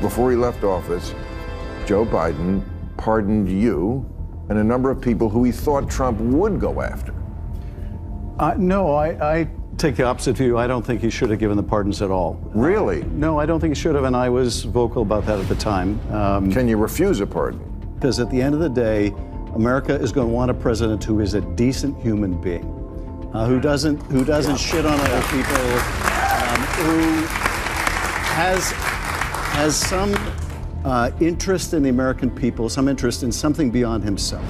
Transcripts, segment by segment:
before he left office, Joe Biden pardoned you and a number of people who he thought Trump would go after. No, I take the opposite view. I don't think he should have given the pardons at all. Really? No, I don't think he should have, and I was vocal about that at the time. Can you refuse a pardon? Because at the end of the day, America is going to want a president who is a decent human being, who doesn't shit on other people, who has some interest in the American people, some interest in something beyond himself.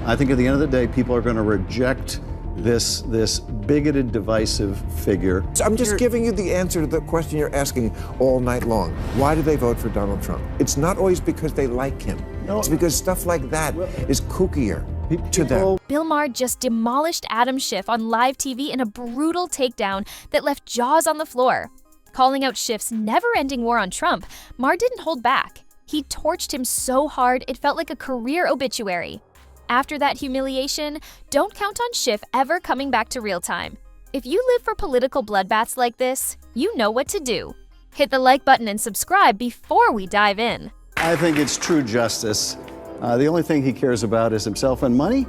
I think at the end of the day, people are going to reject this bigoted, divisive figure. So I'm just giving you the answer to the question you're asking all night long. Why do they vote for Donald Trump? It's not always because they like him. No, it's because stuff like that is kookier to them. Bill Maher just demolished Adam Schiff on live TV in a brutal takedown that left jaws on the floor. Calling out Schiff's never-ending war on Trump, Maher didn't hold back. He torched him so hard it felt like a career obituary. After that humiliation, don't count on Schiff ever coming back to real time. If you live for political bloodbaths like this, you know what to do. Hit the like button and subscribe before we dive in. I think it's true justice. The only thing he cares about is himself and money,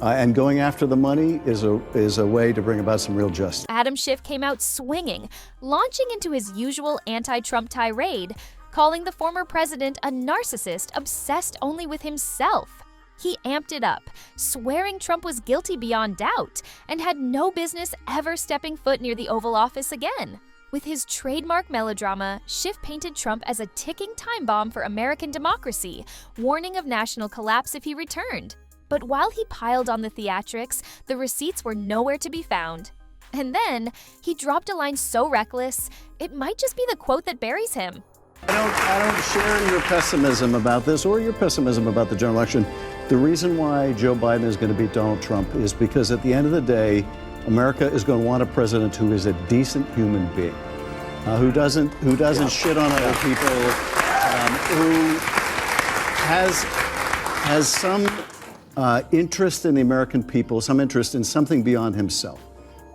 and going after the money is a way to bring about some real justice. Adam Schiff came out swinging, launching into his usual anti-Trump tirade, calling the former president a narcissist obsessed only with himself. He amped it up, swearing Trump was guilty beyond doubt and had no business ever stepping foot near the Oval Office again. With his trademark melodrama, Schiff painted Trump as a ticking time bomb for American democracy, warning of national collapse if he returned. But while he piled on the theatrics, the receipts were nowhere to be found. And then, he dropped a line so reckless, it might just be the quote that buries him. I don't share your pessimism about this or your pessimism about the general election. The reason why Joe Biden is going to beat Donald Trump is because at the end of the day, America is going to want a president who is a decent human being, who doesn't shit on other people, who has some interest in the American people, some interest in something beyond himself.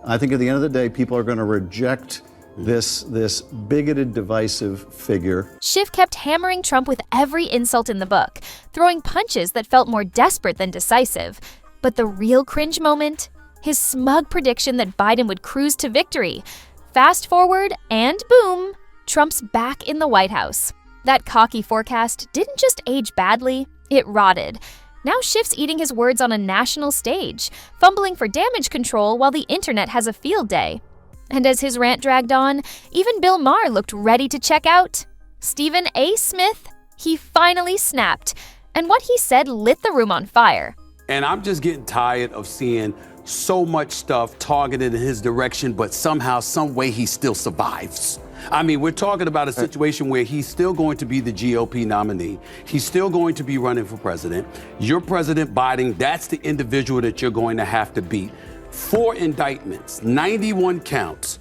I think at the end of the day, people are going to reject this bigoted, divisive figure. Schiff kept hammering Trump with every insult in the book, throwing punches that felt more desperate than decisive. But the real cringe moment? His smug prediction that Biden would cruise to victory. Fast forward, and boom, Trump's back in the White House. That cocky forecast didn't just age badly, it rotted. Now Schiff's eating his words on a national stage, fumbling for damage control while the internet has a field day. And as his rant dragged on, even Bill Maher looked ready to check out. Stephen A. Smith, he finally snapped, and what he said lit the room on fire. And I'm just getting tired of seeing so much stuff targeted in his direction, but somehow, some way he still survives. I mean, we're talking about a situation where he's still going to be the GOP nominee. He's still going to be running for president. You're President Biden. That's the individual that you're going to have to beat. 4 indictments, 91 counts.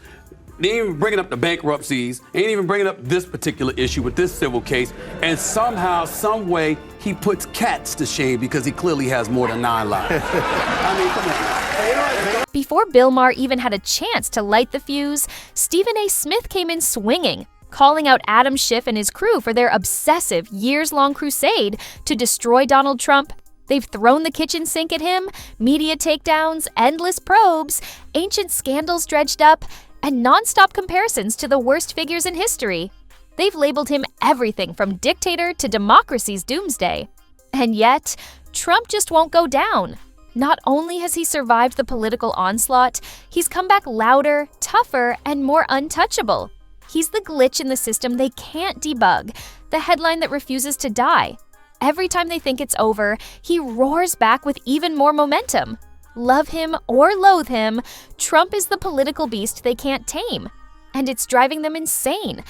They ain't even bringing up the bankruptcies, ain't even bringing up this particular issue with this civil case, and somehow, some way, he puts cats to shame because he clearly has more than 9 lives. I mean, come on. Before Bill Maher even had a chance to light the fuse, Stephen A. Smith came in swinging, calling out Adam Schiff and his crew for their obsessive, years-long crusade to destroy Donald Trump. They've thrown the kitchen sink at him, media takedowns, endless probes, ancient scandals dredged up, and non-stop comparisons to the worst figures in history. They've labeled him everything from dictator to democracy's doomsday. And yet, Trump just won't go down. Not only has he survived the political onslaught, he's come back louder, tougher, and more untouchable. He's the glitch in the system they can't debug, the headline that refuses to die. Every time they think it's over, he roars back with even more momentum. Love him or loathe him, Trump is the political beast they can't tame. And it's driving them insane.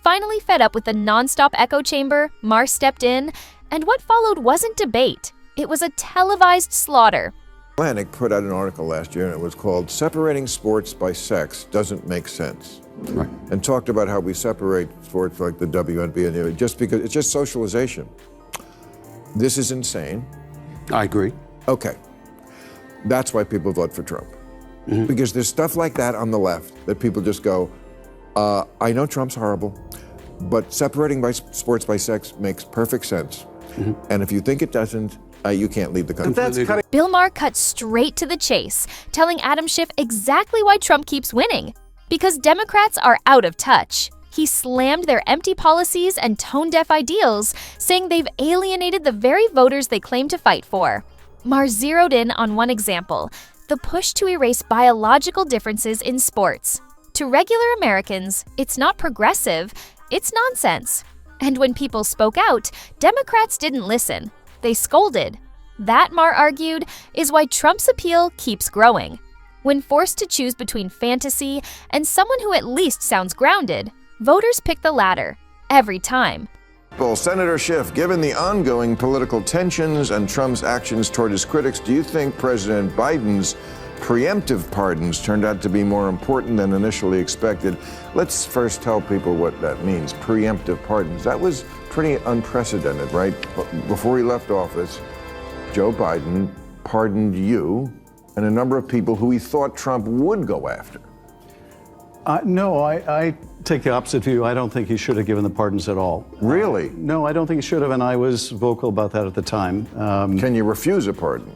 Finally fed up with the non-stop echo chamber, Maher stepped in, and what followed wasn't debate. It was a televised slaughter. Atlantic put out an article last year, and it was called "Separating Sports by Sex Doesn't Make Sense." Right. And talked about how we separate sports like the WNBA and the just because it's just socialization. This is insane. I agree. Okay. That's why people vote for Trump. Mm-hmm. Because there's stuff like that on the left that people just go, I know Trump's horrible, But separating sports by sex makes perfect sense. And if you think it doesn't, you can't leave the country. Bill Maher cut straight to the chase, telling Adam Schiff exactly why Trump keeps winning. Because Democrats are out of touch. He slammed their empty policies and tone-deaf ideals, saying they've alienated the very voters they claim to fight for. Maher zeroed in on one example, the push to erase biological differences in sports. To regular Americans, it's not progressive, it's nonsense. And when people spoke out, Democrats didn't listen. They scolded. That, Maher argued, is why Trump's appeal keeps growing. When forced to choose between fantasy and someone who at least sounds grounded, voters pick the latter, every time. Well, Senator Schiff, given the ongoing political tensions and Trump's actions toward his critics, do you think President Biden's preemptive pardons turned out to be more important than initially expected? Let's first tell people what that means, preemptive pardons. That was pretty unprecedented, right? Before he left office, Joe Biden pardoned you and a number of people who he thought Trump would go after. No, I take the opposite view. I don't think he should have given the pardons at all. Really? No, I don't think he should have, and I was vocal about that at the time. Can you refuse a pardon?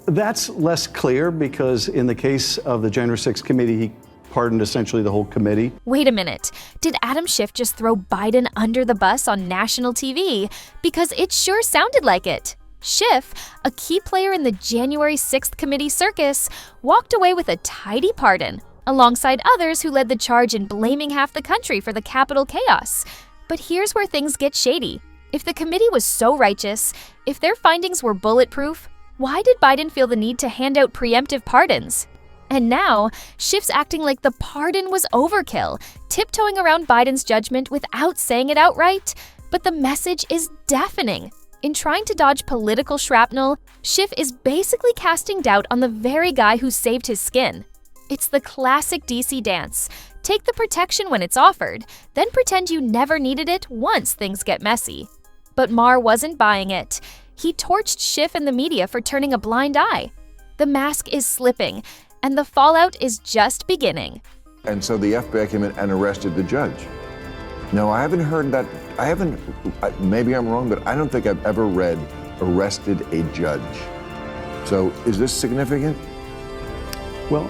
That's less clear because in the case of the January 6th committee, he pardoned essentially the whole committee. Wait a minute. Did Adam Schiff just throw Biden under the bus on national TV? Because it sure sounded like it. Schiff, a key player in the January 6th committee circus, walked away with a tidy pardon, alongside others who led the charge in blaming half the country for the Capitol chaos. But here's where things get shady. If the committee was so righteous, if their findings were bulletproof, why did Biden feel the need to hand out preemptive pardons? And now, Schiff's acting like the pardon was overkill, tiptoeing around Biden's judgment without saying it outright. But the message is deafening. In trying to dodge political shrapnel, Schiff is basically casting doubt on the very guy who saved his skin. It's the classic DC dance. Take the protection when it's offered, then pretend you never needed it once things get messy. But Maher wasn't buying it. He torched Schiff and the media for turning a blind eye. The mask is slipping, and the fallout is just beginning. And so the FBI came in and arrested the judge. No, I haven't heard that. Maybe I'm wrong, but I don't think I've ever read arrested a judge. So is this significant? Well,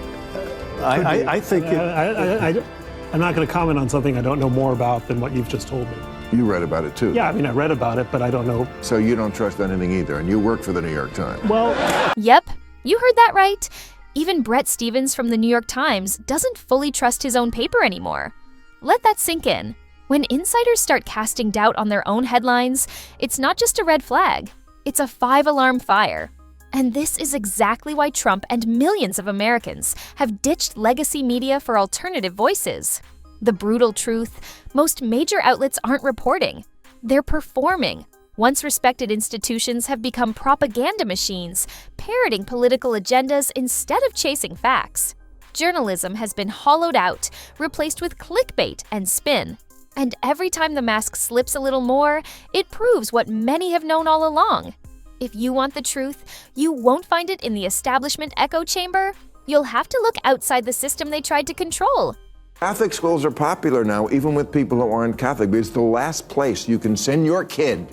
I think I'm not going to comment on something I don't know more about than what you've just told me. You read about it too. Yeah, I mean, I read about it, but I don't know. So you don't trust anything either, and you work for the New York Times. Well, Yep, you heard that right. Even Brett Stevens from the New York Times doesn't fully trust his own paper anymore. Let that sink in. When insiders start casting doubt on their own headlines, it's not just a red flag, it's a 5-alarm fire. And this is exactly why Trump and millions of Americans have ditched legacy media for alternative voices. The brutal truth, most major outlets aren't reporting. They're performing. Once respected institutions have become propaganda machines, parroting political agendas instead of chasing facts. Journalism has been hollowed out, replaced with clickbait and spin. And every time the mask slips a little more, it proves what many have known all along. If you want the truth, you won't find it in the establishment echo chamber. You'll have to look outside the system they tried to control. Catholic schools are popular now, even with people who aren't Catholic, because it's the last place you can send your kid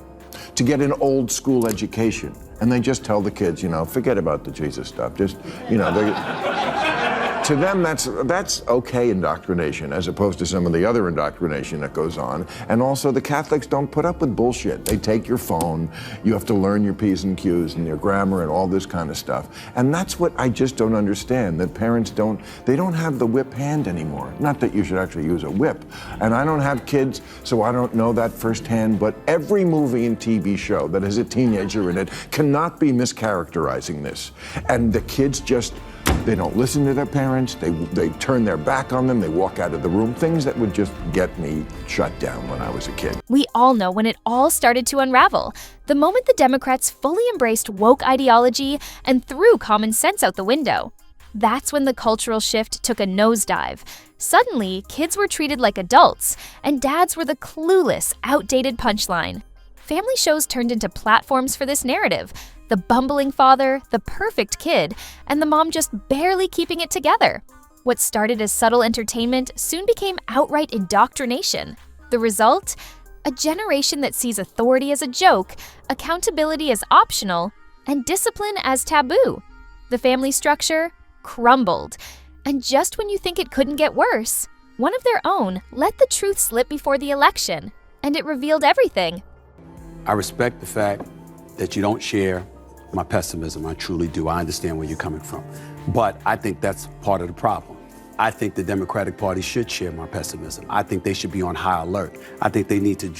to get an old school education. And they just tell the kids, forget about the Jesus stuff. Just, to them, that's okay indoctrination, as opposed to some of the other indoctrination that goes on. And also, the Catholics don't put up with bullshit. They take your phone, you have to learn your P's and Q's and your grammar and all this kind of stuff. And that's what I just don't understand, that parents don't have the whip hand anymore. Not that you should actually use a whip. And I don't have kids, so I don't know that firsthand, but every movie and TV show that has a teenager in it cannot be mischaracterizing this. And the kids they don't listen to their parents, they turn their back on them, they walk out of the room, things that would just get me shut down when I was a kid. We all know when it all started to unravel, the moment the Democrats fully embraced woke ideology and threw common sense out the window. That's when the cultural shift took a nosedive. Suddenly, kids were treated like adults, and dads were the clueless, outdated punchline. Family shows turned into platforms for this narrative. The bumbling father, the perfect kid, and the mom just barely keeping it together. What started as subtle entertainment soon became outright indoctrination. The result? A generation that sees authority as a joke, accountability as optional, and discipline as taboo. The family structure crumbled. And just when you think it couldn't get worse, one of their own let the truth slip before the election, and it revealed everything. I respect the fact that you don't share my pessimism. I truly do. I understand where you're coming from. But I think that's part of the problem. I think the Democratic Party should share my pessimism. I think they should be on high alert. I think they need to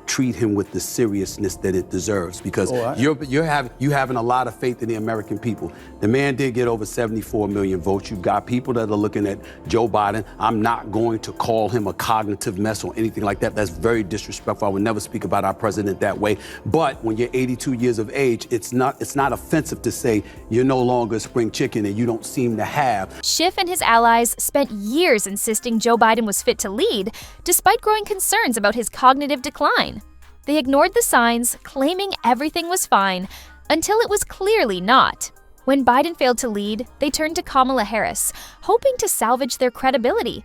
treat him with the seriousness that it deserves, because you having a lot of faith in the American people. The man did get over 74 million votes. You've got people that are looking at Joe Biden. I'm not going to call him a cognitive mess or anything like that. That's very disrespectful. I would never speak about our president that way. But when you're 82 years of age, it's not offensive to say you're no longer a spring chicken and you don't seem to have. Schiff and his allies spent years insisting Joe Biden was fit to lead, despite growing concerns about his cognitive decline. They ignored the signs, claiming everything was fine, until it was clearly not. When Biden failed to lead, they turned to Kamala Harris, hoping to salvage their credibility.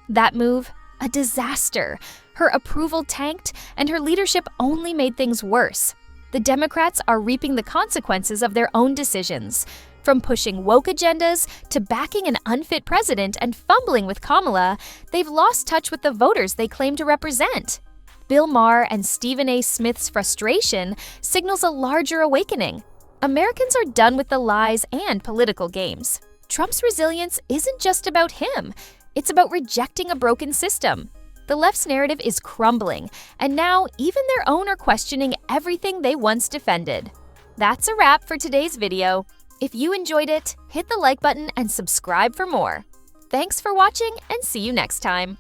That move, a disaster. Her approval tanked, and her leadership only made things worse. The Democrats are reaping the consequences of their own decisions. From pushing woke agendas to backing an unfit president and fumbling with Kamala, they've lost touch with the voters they claim to represent. Bill Maher and Stephen A. Smith's frustration signals a larger awakening. Americans are done with the lies and political games. Trump's resilience isn't just about him. It's about rejecting a broken system. The left's narrative is crumbling, and now even their own are questioning everything they once defended. That's a wrap for today's video. If you enjoyed it, hit the like button and subscribe for more. Thanks for watching, and see you next time.